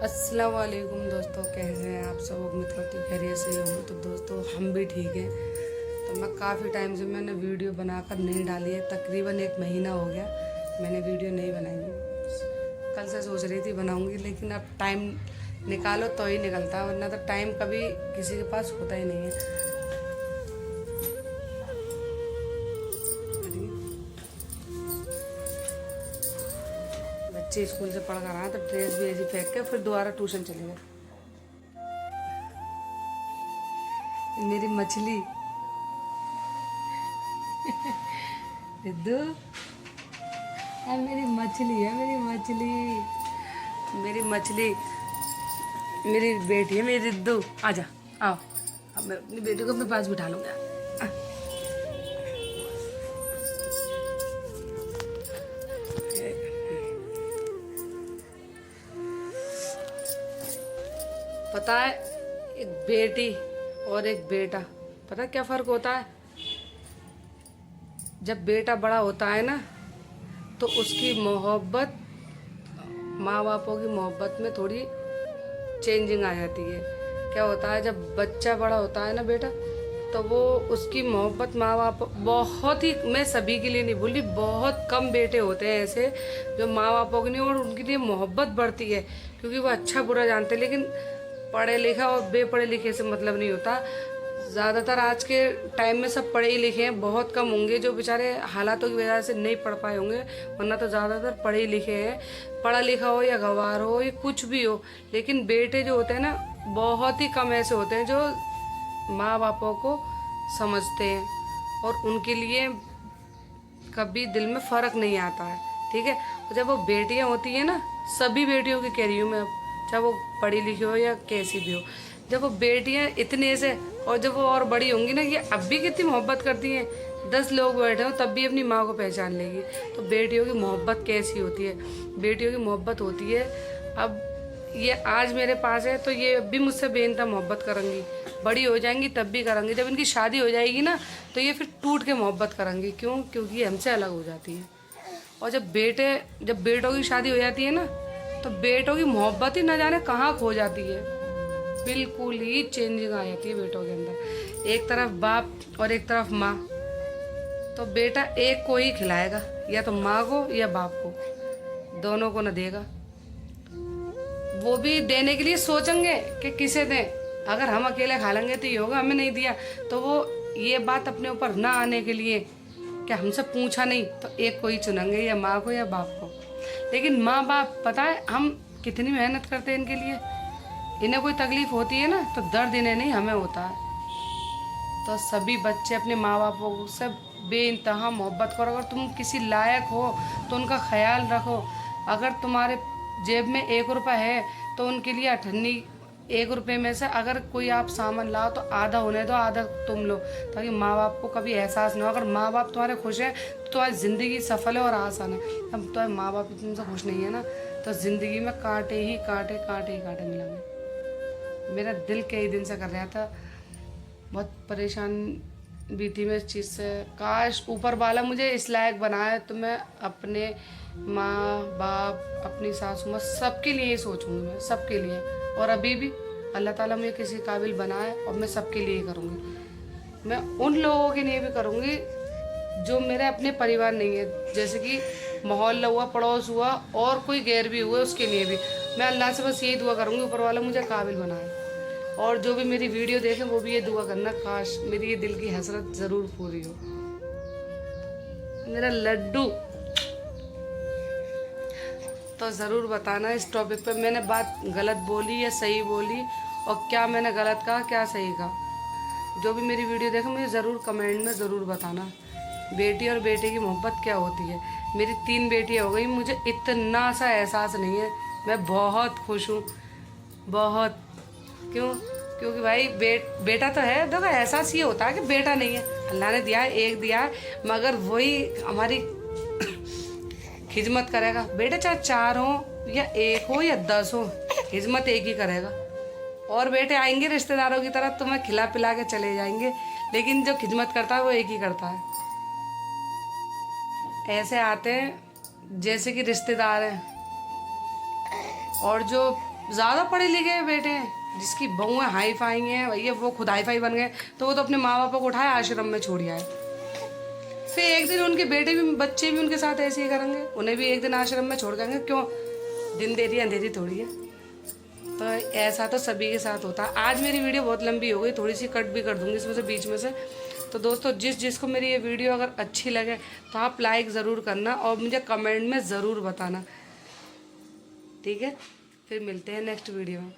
अस्सलाम वालेकुम दोस्तों, कैसे हैं आप सब। उम्मीद करती हूँ खैरियत से ही होंगे। तो दोस्तों हम भी ठीक हैं। तो मैं काफ़ी टाइम से मैंने वीडियो बनाकर नहीं डाली है, तकरीबन 1 महीना हो गया मैंने वीडियो नहीं बनाई है। कल से सोच रही थी बनाऊंगी, लेकिन अब टाइम निकालो तो ही निकलता है, वरना तो टाइम कभी किसी के पास होता ही नहीं है। बच्चे स्कूल से पढ़ कर आए तो ड्रेस भी ऐसी फेंक के फिर दोबारा ट्यूशन चले गए। मेरी मछली रिद्धू, मेरी मछली है, मेरी मछली, मेरी मछली, मेरी बेटी है, मेरी रिद्धू। आजा, आओ। अब मैं अपनी बेटी को अपने पास बिठा लूंगा। पता है, एक बेटी और एक बेटा, पता है क्या फ़र्क होता है। जब बेटा बड़ा होता है ना, तो उसकी मोहब्बत माँ बापों की मोहब्बत में थोड़ी चेंजिंग आ जाती है। क्या होता है, जब बच्चा बड़ा होता है ना बेटा, तो वो उसकी मोहब्बत माँ बाप बहुत ही, मैं सभी के लिए नहीं बोल रही, बहुत कम बेटे होते हैं ऐसे जो माँ बापों की नहीं, और उनके लिए मोहब्बत बढ़ती है क्योंकि वो अच्छा बुरा जानते हैं। लेकिन पढ़े लिखा और बेपढ़े लिखे से मतलब नहीं होता। ज़्यादातर आज के टाइम में सब पढ़े ही लिखे हैं, बहुत कम होंगे जो बेचारे हालातों की वजह से नहीं पढ़ पाए होंगे, वरना तो ज़्यादातर पढ़े ही लिखे हैं। पढ़ा लिखा हो या गंवार हो या कुछ भी हो, लेकिन बेटे जो होते हैं ना, बहुत ही कम ऐसे होते हैं जो माँ बापों को समझते हैं और उनके लिए कभी दिल में फ़र्क नहीं आता है। ठीक है। और जब वो बेटियां होती हैं ना, सभी बेटियों की कह रही हूँ मैं, अब चाहे वो पढ़ी लिखी हो या कैसी भी हो, जब वो बेटियां इतने से, और जब वो और बड़ी होंगी ना, ये अब भी कितनी मोहब्बत करती हैं, 10 लोग बैठे हो तब भी अपनी माँ को पहचान लेगी। तो बेटियों की मोहब्बत कैसी होती है, बेटियों की मोहब्बत होती है। अब ये आज मेरे पास है तो ये अब भी मुझसे बेइंतहा मोहब्बत करेंगी, बड़ी हो जाएंगी तब भी करेंगी, जब इनकी शादी हो जाएगी ना तो ये फिर टूट के मोहब्बत करेंगी। क्यों? क्योंकि ये हमसे अलग हो जाती है। और जब बेटों की शादी हो जाती है ना, तो बेटों की मोहब्बत ही न जाने कहाँ खो जाती है, बिल्कुल ही चेंजिंग आ जाती है बेटों के अंदर। एक तरफ बाप और एक तरफ माँ, तो बेटा एक को ही खिलाएगा, या तो माँ को या बाप को, दोनों को न देगा। वो भी देने के लिए सोचेंगे कि किसे दें, अगर हम अकेले खा लेंगे तो ये होगा हमें नहीं दिया, तो वो ये बात अपने ऊपर ना आने के लिए कि हमसे पूछा नहीं, तो एक को ही चुनेंगे, या माँ को या बाप को। लेकिन माँ बाप, पता है हम कितनी मेहनत करते हैं इनके लिए, इन्हें कोई तकलीफ होती है ना तो दर्द इन्हें नहीं हमें होता है। तो सभी बच्चे अपने माँ बापों से बेइंतहा मोहब्बत करो। अगर तुम किसी लायक हो तो उनका ख्याल रखो। अगर तुम्हारे जेब में 1 रुपया है तो उनके लिए अठन्नी 1 रुपये में से अगर कोई आप सामान लाओ तो आधा होने दो, आधा तुम लो, ताकि माँ बाप को कभी एहसास ना हो। अगर माँ बाप तुम्हारे खुश हैं तो तुम्हारी ज़िंदगी सफल है और आसान है। अब तुम्हारे माँ बाप तुमसे खुश नहीं है ना, तो ज़िंदगी में कांटे ही कांटे, कांटे ही कांटे मिलेंगे। मेरा दिल कई दिन से कर रहा था, बहुत परेशान भी थी मैं इस चीज़ से। काश ऊपर वाला मुझे इस लायक बनाए तो मैं अपने माँ बाप, अपनी सासू माँ, सबके लिए ही सोचूंगी, मैं सबके लिए। और अभी भी अल्लाह ताला मुझे किसी काबिल बनाए और मैं सबके लिए ही करूँगी। मैं उन लोगों के लिए भी करूँगी जो मेरे अपने परिवार नहीं है, जैसे कि मोहल्ला हुआ, पड़ोस हुआ, और कोई गैर भी हुए, उसके लिए भी मैं अल्लाह से बस यही दुआ करूँगी, ऊपर वाला मुझे काबिल बनाए। और जो भी मेरी वीडियो देखें वो भी ये दुआ करना, काश मेरी ये दिल की हसरत ज़रूर पूरी हो। मेरा लड्डू, तो ज़रूर बताना इस टॉपिक पे मैंने बात गलत बोली या सही बोली, और क्या मैंने गलत कहा क्या सही कहा। जो भी मेरी वीडियो देखे मुझे ज़रूर कमेंट में ज़रूर बताना बेटी और बेटे की मोहब्बत क्या होती है। मेरी 3 बेटियाँ हो गई, मुझे इतना सा एहसास नहीं है, मैं बहुत खुश हूँ, बहुत। क्यों? क्योंकि भाई बेटा तो है, देखो एहसास ये होता है कि बेटा नहीं है, अल्लाह ने दिया है, एक दिया है, मगर वही हमारी खिदमत करेगा। बेटे चाहे 4 हो या 1 हो या 10 हो, खिदमत एक ही करेगा। और बेटे आएंगे रिश्तेदारों की तरह, तुम्हें खिला पिला के चले जाएंगे, लेकिन जो खिदमत करता है वो एक ही करता है। ऐसे आते हैं जैसे कि रिश्तेदार हैं, और जो ज़्यादा पढ़े लिखे बेटे हैं, जिसकी बहुएं हाई फाई हैं भैया, वो खुद हाई फाई बन गए, तो वो तो अपने माँ बाप को उठाए आश्रम में छोड़ आए। फिर एक दिन उनके बेटे भी, बच्चे भी उनके साथ ऐसे ही करेंगे, उन्हें भी एक दिन आश्रम में छोड़ देंगे। क्यों? दिन देरी अंधेरी थोड़ी है। तो ऐसा तो सभी के साथ होता है। आज मेरी वीडियो बहुत लंबी हो गई, थोड़ी सी कट भी कर दूंगी इसमें से, बीच में से। तो दोस्तों, जिसको मेरी ये वीडियो अगर अच्छी लगे तो आप लाइक ज़रूर करना और मुझे कमेंट में ज़रूर बताना, ठीक है? फिर मिलते हैं नेक्स्ट वीडियो में।